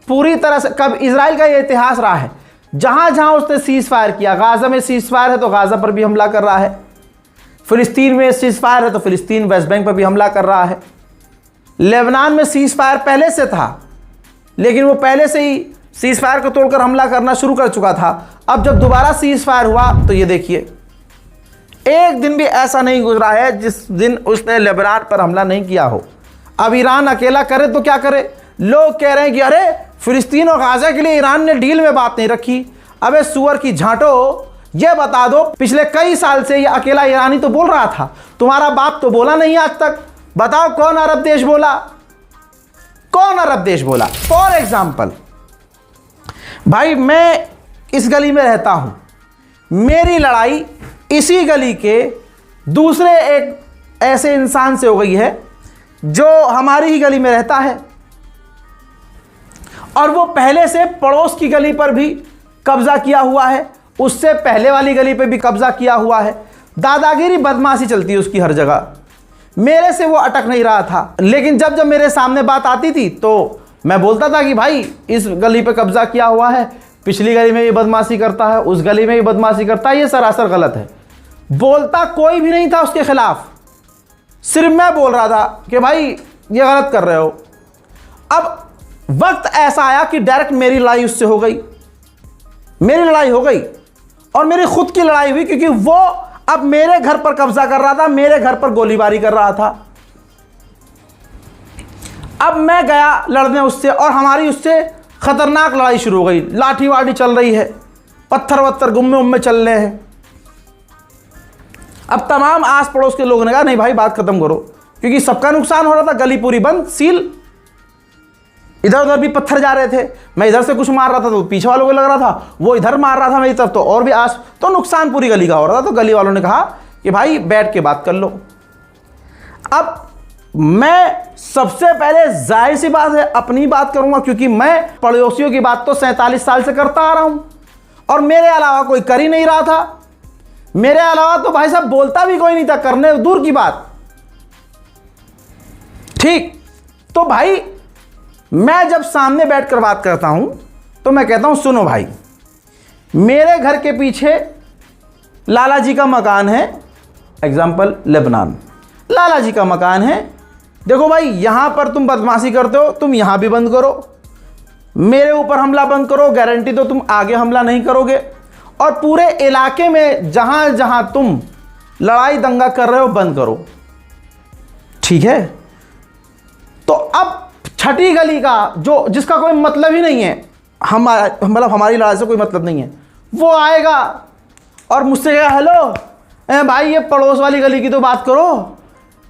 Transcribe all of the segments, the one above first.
पूरी तरह से कब इजराइल का ये इतिहास रहा है, जहां जहां उसने सीज फायर किया, गाजा में सीज फायर है तो गाजा पर भी हमला कर रहा है, फिलिस्तीन में सीज फायर है तो फिलिस्तीन वेस्ट बैंक पर भी हमला कर रहा है, लेबनान में सीज फायर पहले से था लेकिन वो पहले से ही सीज फायर को तोड़कर हमला करना शुरू कर चुका था। अब जब दोबारा सीज फायर हुआ तो ये देखिए, एक दिन भी ऐसा नहीं गुजरा है जिस दिन उसने लेबनान पर हमला नहीं किया हो। अब ईरान अकेला करे तो क्या करे, लोग कह रहे हैं कि अरे फिलिस्तीन और गाजा के लिए ईरान ने डील में बात नहीं रखी। अबे सुअर की झांटो, ये बता दो पिछले कई साल से ये अकेला ईरानी तो बोल रहा था, तुम्हारा बाप तो बोला नहीं आज तक। बताओ कौन अरब देश बोला, कौन अरब देश बोला? फॉर एग्जाम्पल भाई मैं इस गली में रहता हूं, मेरी लड़ाई इसी गली के दूसरे एक ऐसे इंसान से हो गई है जो हमारी ही गली में रहता है, और वो पहले से पड़ोस की गली पर भी कब्जा किया हुआ है, उससे पहले वाली गली पे भी कब्जा किया हुआ है। दादागिरी बदमाशी चलती है उसकी हर जगह। मेरे से वो अटक नहीं रहा था, लेकिन जब जब मेरे सामने बात आती थी तो मैं बोलता था कि भाई इस गली पे कब्जा किया हुआ है, पिछली गली में भी बदमाशी करता है, उस गली में भी बदमाशी करता है, ये सरासर गलत है। बोलता कोई भी नहीं था उसके खिलाफ, सिर्फ मैं बोल रहा था कि भाई ये गलत कर रहे हो। अब वक्त ऐसा आया कि डायरेक्ट मेरी लड़ाई उससे हो गई, मेरी लड़ाई हो गई और मेरी खुद की लड़ाई हुई, क्योंकि वो अब मेरे घर पर कब्जा कर रहा था, मेरे घर पर गोलीबारी कर रहा था। अब मैं गया लड़ने उससे और हमारी उससे खतरनाक लड़ाई शुरू हो गई, लाठी वाठी चल रही है, पत्थर वत्थर गुम्मे उम्मे चल रहे हैं। अब तमाम आस पड़ोस के लोगों ने कहा नहीं भाई बात खत्म करो, क्योंकि सबका नुकसान हो रहा था, गली पूरी बंद सील, इधर उधर भी पत्थर जा रहे थे, मैं इधर से कुछ मार रहा था तो पीछे वालों को लग रहा था, वो इधर मार रहा था मेरी तरफ तो और भी आस, तो नुकसान पूरी गली का हो रहा था। तो गली वालों ने कहा कि भाई बैठ के बात कर लो। अब मैं सबसे पहले जाहिर सी बात है अपनी बात करूंगा, क्योंकि मैं पड़ोसियों की बात तो 47 साल से करता आ रहा हूं और मेरे अलावा कोई कर ही नहीं रहा था। मेरे अलावा तो भाई साहब बोलता भी कोई नहीं था, करने दूर की बात। ठीक, तो भाई मैं जब सामने बैठकर बात करता हूं तो मैं कहता हूं सुनो भाई, मेरे घर के पीछे लाला जी का मकान है, एग्जाम्पल लेबनान, लाला जी का मकान है, देखो भाई यहां पर तुम बदमाशी करते हो, तुम यहां भी बंद करो, मेरे ऊपर हमला बंद करो, गारंटी दो तुम आगे हमला नहीं करोगे, और पूरे इलाके में जहां जहां तुम लड़ाई दंगा कर रहे हो बंद करो। ठीक है, तो अब छठी गली का जो जिसका कोई मतलब ही नहीं है, मतलब हमारी लड़ाई से कोई मतलब नहीं है, वो आएगा और मुझसे कहेगा हेलो भाई ये पड़ोस वाली गली की तो बात करो,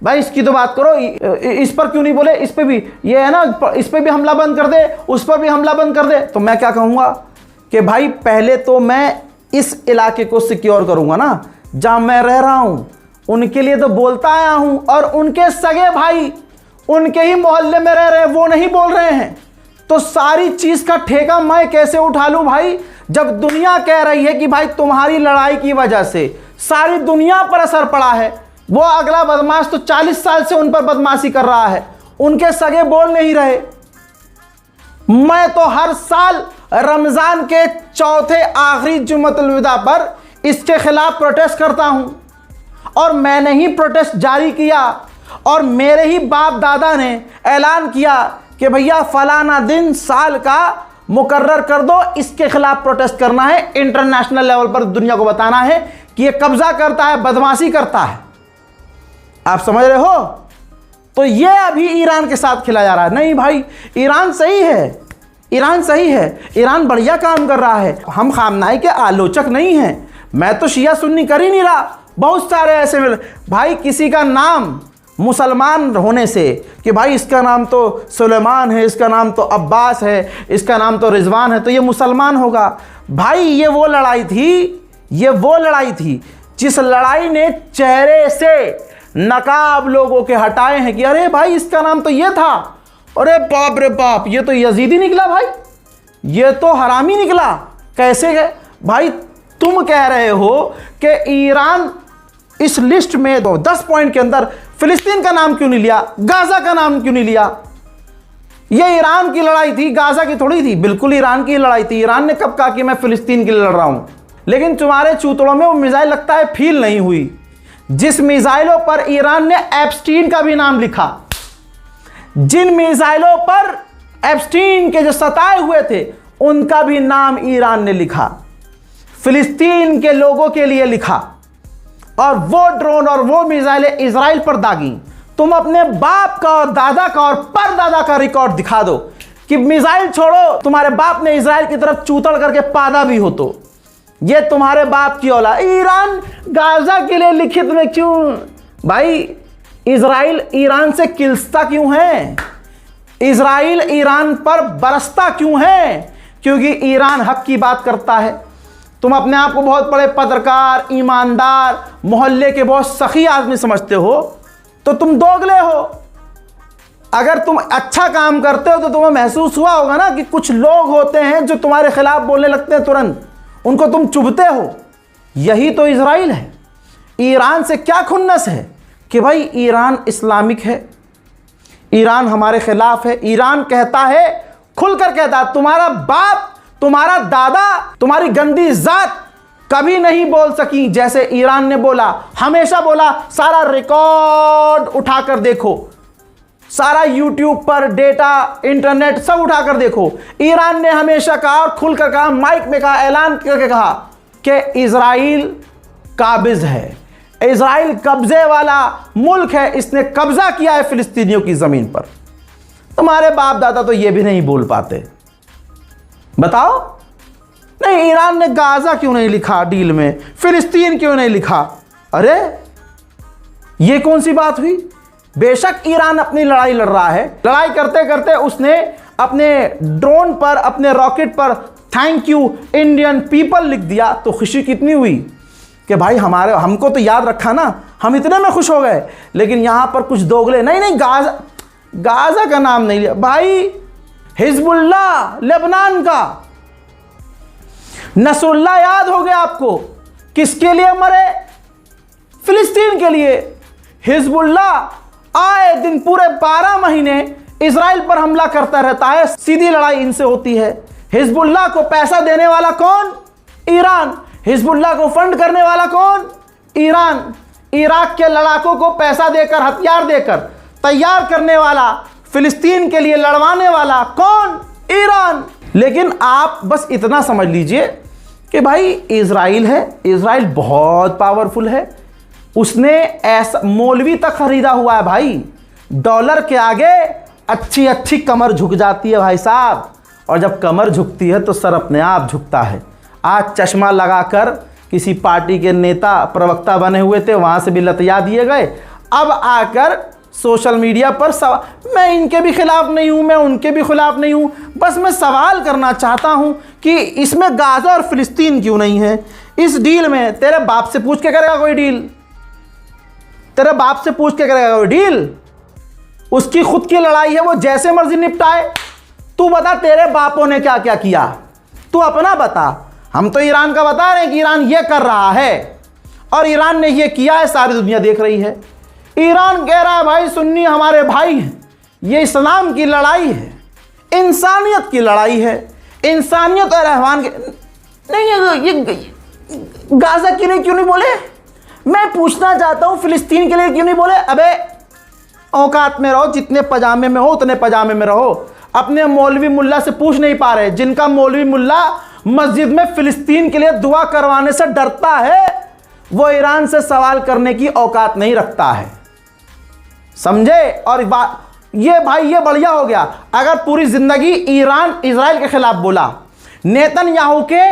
भाई इसकी तो बात करो, इस पर क्यों नहीं बोले, इस पे भी ये है ना, इस पे भी हमला बंद कर दे, उस पर भी हमला बंद कर दे। तो मैं क्या कहूँगा कि भाई पहले तो मैं इस इलाके को सिक्योर करूँगा ना, जहाँ मैं रह रहा हूँ, उनके लिए तो बोलता आया हूँ, और उनके सगे भाई उनके ही मोहल्ले में रह रहे हैं, वो नहीं बोल रहे हैं, तो सारी चीज़ का ठेका मैं कैसे उठा लूँ भाई, जब दुनिया कह रही है कि भाई तुम्हारी लड़ाई की वजह से सारी दुनिया पर असर पड़ा है। वो अगला बदमाश तो 40 साल से उन पर बदमाशी कर रहा है, उनके सगे बोल नहीं रहे। मैं तो हर साल रमजान के चौथे आखिरी जुम्मतुल विदा पर इसके खिलाफ प्रोटेस्ट करता हूं, और मैंने ही प्रोटेस्ट जारी किया, और मेरे ही बाप दादा ने ऐलान किया कि भैया फलाना दिन साल का मुकर्रर कर दो, इसके खिलाफ प्रोटेस्ट करना है, इंटरनेशनल लेवल पर दुनिया को बताना है कि ये कब्जा करता है, बदमाशी करता है। आप समझ रहे हो? तो ये अभी ईरान के साथ खेला जा रहा है। नहीं भाई ईरान सही है, ईरान सही है, ईरान बढ़िया काम कर रहा है, हम खामनाई के आलोचक नहीं हैं, मैं तो शिया सुन्नी कर ही नहीं रहा। बहुत सारे ऐसे मिले भाई, किसी का नाम मुसलमान होने से कि भाई इसका नाम तो सुलेमान है, इसका नाम तो अब्बास है, इसका नाम तो रिजवान है, तो ये मुसलमान होगा। भाई ये वो लड़ाई थी, ये वो लड़ाई थी जिस लड़ाई ने चेहरे से नकाब लोगों के हटाए हैं कि अरे भाई इसका नाम तो ये था, अरे बाप रे बाप ये तो यजीदी निकला, भाई ये तो हरामी निकला। कैसे गए भाई? तुम कह रहे हो कि ईरान इस लिस्ट में 10 पॉइंट के अंदर फिलिस्तीन का नाम क्यों नहीं लिया, गाजा का नाम क्यों नहीं लिया? ये ईरान की लड़ाई थी, गाजा की थोड़ी थी। बिल्कुल ईरान की लड़ाई थी। ईरान ने कब कहा कि मैं फिलिस्तीन के लिए लड़ रहा हूं? लेकिन तुम्हारे चूतड़ों में वो मिसाइल लगता है फील नहीं हुई। जिस मिसाइलों पर ईरान ने एप्स्टीन का भी नाम लिखा, जिन मिसाइलों पर एप्स्टीन के जो सताए हुए थे उनका भी नाम ईरान ने लिखा, फिलिस्तीन के लोगों के लिए लिखा, और वो ड्रोन और वो मिसाइलें इजराइल पर दागी। तुम अपने बाप का और दादा का और परदादा का रिकॉर्ड दिखा दो कि मिसाइल छोड़ो, तुम्हारे बाप ने इजराइल की तरफ चूतड़ करके पादा भी हो। तो ये तुम्हारे बाप की औलाद। ईरान गाजा के लिए लिखित में क्यों भाई? इजराइल ईरान से किलसता क्यों है? इजराइल ईरान पर बरसता क्यों है? क्योंकि ईरान हक की बात करता है। तुम अपने आप को बहुत बड़े पत्रकार, ईमानदार, मोहल्ले के बहुत सखी आदमी समझते हो, तो तुम दोगले हो। अगर तुम अच्छा काम करते हो तो तुम्हें महसूस हुआ होगा ना कि कुछ लोग होते हैं जो तुम्हारे खिलाफ बोलने लगते हैं, तुरंत उनको तुम चुभते हो। यही तो इजराइल है। ईरान से क्या खुन्नस है कि भाई ईरान इस्लामिक है, ईरान हमारे खिलाफ है। ईरान कहता है, खुलकर कहता, तुम्हारा बाप, तुम्हारा दादा, तुम्हारी गंदी जात कभी नहीं बोल सकी जैसे ईरान ने बोला। हमेशा बोला। सारा रिकॉर्ड उठाकर देखो, सारा यूट्यूब पर डेटा, इंटरनेट सब उठाकर देखो। ईरान ने हमेशा कहा और खुलकर कहा, माइक में कहा, ऐलान करके कहा कि इजराइल काबिज है, इजराइल कब्जे वाला मुल्क है, इसने कब्जा किया है फिलिस्तीनियों की जमीन पर। तुम्हारे बाप दादा तो ये भी नहीं बोल पाते। बताओ, नहीं ईरान ने गाजा क्यों नहीं लिखा डील में, फिलिस्तीन क्यों नहीं लिखा? अरे ये कौन सी बात हुई? बेशक ईरान अपनी लड़ाई लड़ रहा है, लड़ाई करते करते उसने अपने ड्रोन पर, अपने रॉकेट पर थैंक यू इंडियन पीपल लिख दिया, तो खुशी कितनी हुई कि भाई हमको तो याद रखा ना, हम इतने में खुश हो गए। लेकिन यहां पर कुछ दोगले, नहीं गाजा का नाम नहीं लिया भाई। हिजबुल्लाह लेबनान का, नसरुल्लाह याद हो गया आपको, किसके लिए मरे? फिलिस्तीन के लिए। हिजबुल्लाह आए दिन पूरे 12 महीने इजराइल पर हमला करता रहता है, सीधी लड़ाई इनसे होती है। हिजबुल्लाह को पैसा देने वाला कौन? ईरान। हिजबुल्लाह को फंड करने वाला कौन? ईरान। इराक के लड़ाकों को पैसा देकर, हथियार देकर तैयार करने वाला, फिलिस्तीन के लिए लड़वाने वाला कौन? ईरान। लेकिन आप बस इतना समझ लीजिए कि भाई इजराइल है, इजराइल बहुत पावरफुल है। उसने ऐसा मौलवी तक खरीदा हुआ है भाई। डॉलर के आगे अच्छी अच्छी कमर झुक जाती है भाई साहब, और जब कमर झुकती है तो सर अपने आप झुकता है। आज चश्मा लगाकर किसी पार्टी के नेता, प्रवक्ता बने हुए थे, वहां से भी लतिया दिए गए। अब आकर सोशल मीडिया पर मैं इनके भी खिलाफ नहीं हूं, मैं उनके भी खिलाफ नहीं हूं, बस मैं सवाल करना चाहता हूं कि इसमें गाजा और फिलिस्तीन क्यों नहीं है इस डील में? तेरे बाप से पूछ के करेगा कोई डील? तेरे बाप से पूछ के करेगा कोई डील? उसकी खुद की लड़ाई है, वो जैसे मर्जी निपटाए। तू बता तेरे बापों ने क्या क्या किया, तू अपना बता। हम तो ईरान का बता रहे हैं कि ईरान ये कर रहा है और ईरान ने ये किया है, सारी दुनिया देख रही है। ईरान कह रहा है भाई सुन्नी हमारे भाई हैं, ये इस्लाम की लड़ाई है, इंसानियत की लड़ाई है, इंसानियत और रहमान के नहीं। ये गाजा के लिए क्यों नहीं बोले? मैं पूछना चाहता हूं फिलिस्तीन के लिए क्यों नहीं बोले? अबे औकात में रहो, जितने पजामे में हो उतने पजामे में रहो। अपने मौलवी मुल्ला से पूछ नहीं पा रहे, जिनका मौलवी मुल्ला मस्जिद में फिलिस्तीन के लिए दुआ करवाने से डरता है, वो ईरान से सवाल करने की औकात नहीं रखता है, समझे? और ये भाई ये बढ़िया हो गया अगर पूरी जिंदगी ईरान इजराइल के खिलाफ बोला। नेतन्याहू के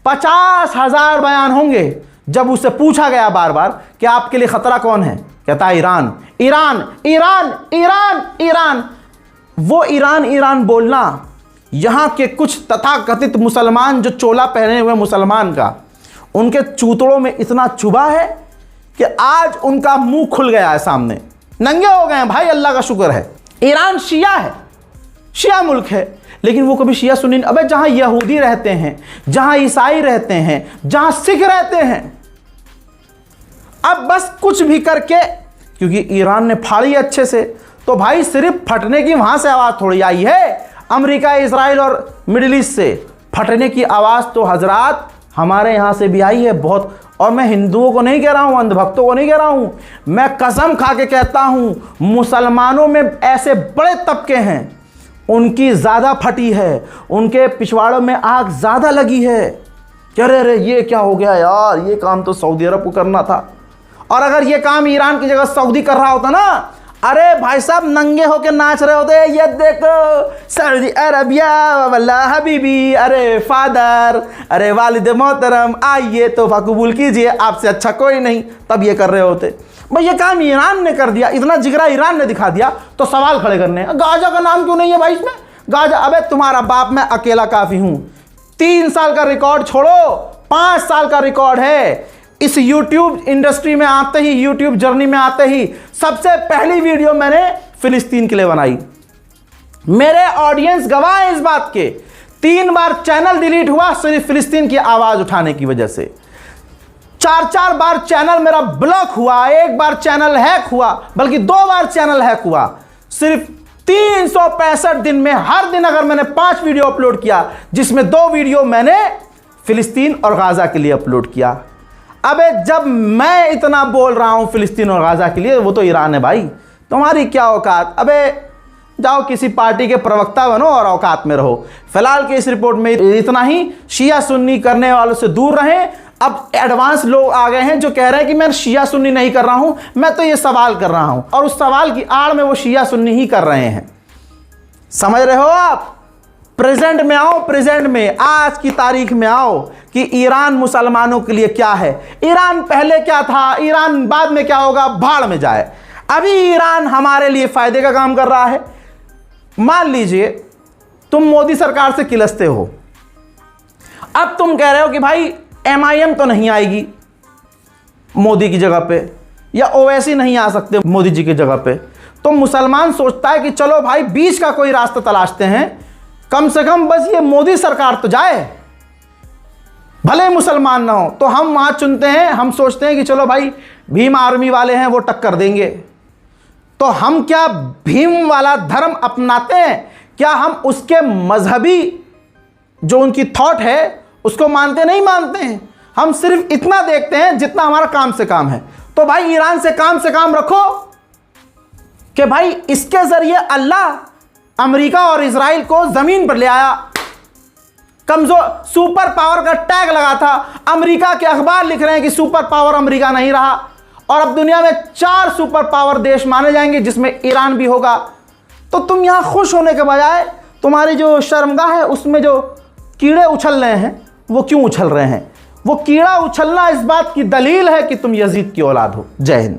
50,000 बयान होंगे जब उससे पूछा गया बार बार कि आपके लिए खतरा कौन है, कहता है Iran, Iran, Iran, Iran, Iran. वो ईरान ईरान बोलना यहां के कुछ तथाकथित मुसलमान, जो चोला पहने हुए मुसलमान का, उनके चूतड़ों में इतना चुभा है कि आज उनका मुंह खुल गया है, सामने नंगे हो गए हैं भाई। अल्लाह का शुक्र है। ईरान शिया है, शिया मुल्क है, लेकिन वो कभी शिया सुन्नी। अबे जहां यहूदी रहते हैं, जहां ईसाई रहते हैं, जहां सिख रहते हैं, अब बस कुछ भी करके, क्योंकि ईरान ने फाड़ी अच्छे से, तो भाई सिर्फ फटने की वहां से आवाज़ थोड़ी आई है, अमेरिका, इजराइल और मिडिल ईस्ट से फटने की आवाज़ तो हजरात हमारे यहाँ से भी आई है बहुत। और मैं हिंदुओं को नहीं कह रहा हूँ, अंधभक्तों को नहीं कह रहा हूँ, मैं कसम खा के कहता हूँ मुसलमानों में ऐसे बड़े तबके हैं उनकी ज़्यादा फटी है, उनके पिछवाड़ों में आग ज़्यादा लगी है कि अरे ये क्या हो गया यार, ये काम तो सऊदी अरब को करना था। और अगर ये काम ईरान की जगह सऊदी कर रहा होता ना, अरे भाई साहब नंगे होके नाच रहे होते, ये देखो सऊदी अरबिया वल्ला हबीबी, अरे फादर, अरे वालिद मोहतरम, आइए तोहफा कबूल कीजिए, आपसे अच्छा कोई नहीं, तब ये कर रहे होते। भाई ये काम ईरान ने कर दिया, इतना जिगरा ईरान ने दिखा दिया, तो सवाल खड़े करने हैं गाजा का नाम क्यों नहीं है भाई इसमें? गाजा, अबे तुम्हारा बाप, मैं अकेला काफ़ी हूँ। 3 साल का रिकॉर्ड छोड़ो, 5 साल का रिकॉर्ड है। इस YouTube इंडस्ट्री में आते ही, YouTube जर्नी में आते ही सबसे पहली वीडियो मैंने फिलिस्तीन के लिए बनाई। मेरे ऑडियंस गवाह है इस बात के। 3 बार चैनल डिलीट हुआ सिर्फ फिलिस्तीन की आवाज उठाने की वजह से। 4 बार चैनल मेरा ब्लॉक हुआ, 1 बार चैनल हैक हुआ, बल्कि 2 बार चैनल हैक हुआ। सिर्फ 365 दिन में हर दिन अगर मैंने 5 वीडियो अपलोड किया, जिसमें 2 वीडियो मैंने फिलिस्तीन और गाजा के लिए अपलोड किया। अबे जब मैं इतना बोल रहा हूं फिलिस्तीन और गाजा के लिए, वो तो ईरान है भाई, तुम्हारी क्या औकात? अबे जाओ किसी पार्टी के प्रवक्ता बनो और औकात में रहो। फिलहाल के इस रिपोर्ट में इतना ही। शिया सुन्नी करने वालों से दूर रहें। अब एडवांस लोग आ गए हैं जो कह रहे हैं कि मैं शिया सुन्नी नहीं कर रहा हूं, मैं तो ये सवाल कर रहा हूं, और उस सवाल की आड़ में वो शिया सुन्नी ही कर रहे हैं। समझ रहे हो आप? प्रेजेंट में आओ, प्रेजेंट में, आज की तारीख में आओ कि ईरान मुसलमानों के लिए क्या है। ईरान पहले क्या था, ईरान बाद में क्या होगा, भाड़ में जाए। अभी ईरान हमारे लिए फायदे का काम कर रहा है। मान लीजिए तुम मोदी सरकार से किलसते हो, अब तुम कह रहे हो कि भाई MIM तो नहीं आएगी मोदी की जगह पे, या ओवैसी नहीं आ सकते मोदी जी की जगह पे। तो मुसलमान सोचता है कि चलो भाई बीच का कोई रास्ता तलाशते हैं, कम से कम बस ये मोदी सरकार तो जाए, भले मुसलमान ना हो। तो हम वहां चुनते हैं, हम सोचते हैं कि चलो भाई भीम आर्मी वाले हैं वो टक्कर देंगे। तो हम क्या भीम वाला धर्म अपनाते हैं? क्या हम उसके मजहबी जो उनकी थॉट है उसको मानते नहीं मानते हैं? हम सिर्फ इतना देखते हैं जितना हमारा काम से काम है। तो भाई ईरान से काम रखो कि भाई इसके जरिए अल्लाह अमेरिका और इजराइल को जमीन पर ले आया। कमजोर सुपर पावर का टैग लगा था, अमेरिका के अखबार लिख रहे हैं कि सुपर पावर अमेरिका नहीं रहा, और अब दुनिया में 4 सुपर पावर देश माने जाएंगे जिसमें ईरान भी होगा। तो तुम यहां खुश होने के बजाय तुम्हारी जो शर्मगाह है उसमें जो कीड़े उछल रहे हैं, वो क्यों उछल रहे हैं? वो कीड़ा उछलना इस बात की दलील है कि तुम यजीद की औलाद हो। जय हिंद।